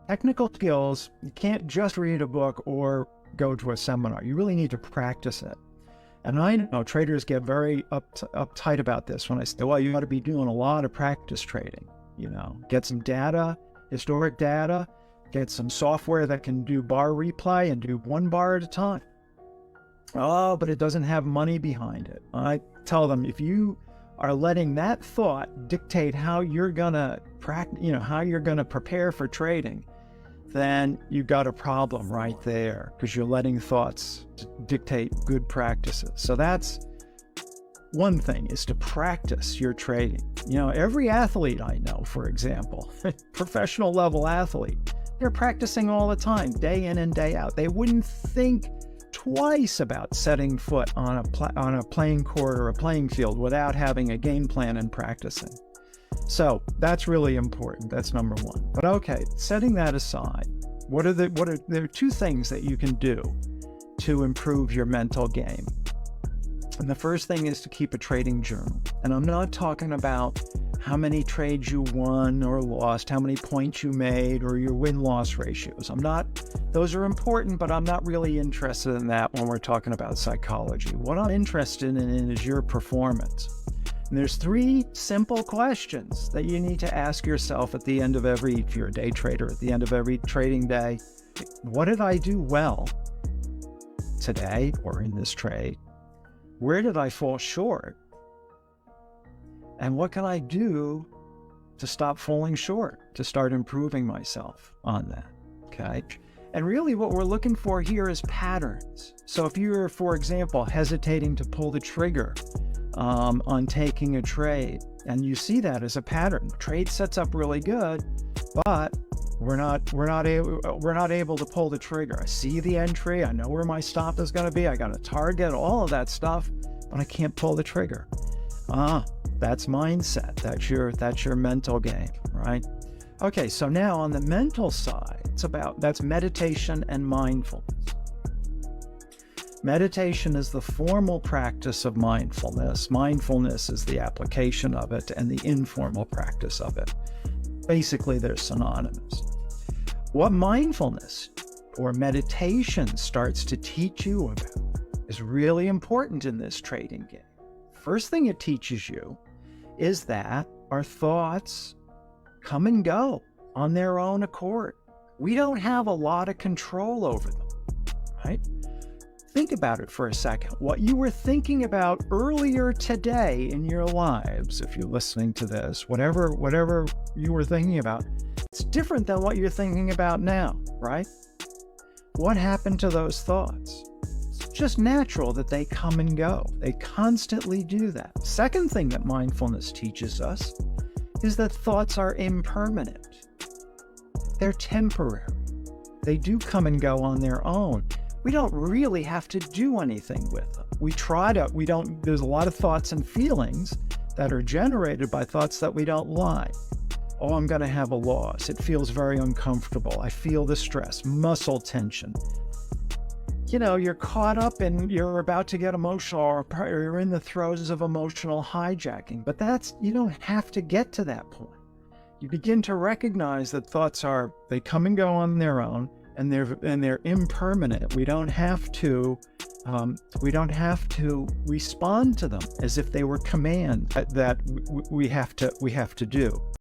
technical skills, you can't just read a book or go to a seminar. You really need to practice it. And I know traders get very uptight about this when I say, well, you ought to be doing a lot of practice trading. Get some data, historic data, get some software that can do bar replay and do one bar at a time. Oh, but it doesn't have money behind it. I tell them, if you are letting that thought dictate how you're gonna how you're gonna prepare for trading, then you've got a problem right there, because you're letting thoughts dictate good practices. So that's one thing, is to practice your trading. Every athlete I know, for example, professional level athlete, they're practicing all the time, day in and day out. They wouldn't think twice about setting foot on a playing court or a playing field without having a game plan and practicing. So that's really important. That's number one. But okay, setting that aside, there are two things that you can do to improve your mental game. And the first thing is to keep a trading journal. And I'm not talking about how many trades you won or lost, how many points you made, or your win-loss ratios. Those are important, but I'm not really interested in that when we're talking about psychology. What I'm interested in is your performance. And there's 3 simple questions that you need to ask yourself at the end of if you're a day trader, at the end of every trading day. What did I do well today or in this trade? Where did I fall short? And what can I do to stop falling short, to start improving myself on that, okay? And really what we're looking for here is patterns. So if you're, for example, hesitating to pull the trigger on taking a trade, and you see that as a pattern, trade sets up really good, but we're not able to pull the trigger. I see the entry, I know where my stop is going to be, I got a target, all of that stuff, but I can't pull the trigger. That's mindset. That's your mental game, right? Okay, so now on the mental side, that's meditation and mindfulness. Meditation is the formal practice of mindfulness. Mindfulness is the application of it and the informal practice of it. Basically, they're synonymous. What mindfulness or meditation starts to teach you about is really important in this trading game. First thing it teaches you is that our thoughts come and go on their own accord. We don't have a lot of control over them, right? Think about it for a second. What you were thinking about earlier today in your lives, if you're listening to this, whatever you were thinking about, it's different than what you're thinking about now, right? What happened to those thoughts? It's just natural that they come and go. They constantly do that. Second thing that mindfulness teaches us is that thoughts are impermanent. They're temporary. They do come and go on their own. We don't really have to do anything with them. There's a lot of thoughts and feelings that are generated by thoughts that we don't like. Oh, I'm going to have a loss. It feels very uncomfortable. I feel the stress, muscle tension. You're caught up and you're about to get emotional, or you're in the throes of emotional hijacking. But you don't have to get to that point. You begin to recognize that thoughts they come and go on their own, and they're impermanent. We don't have to respond to them as if they were commands that we have to do.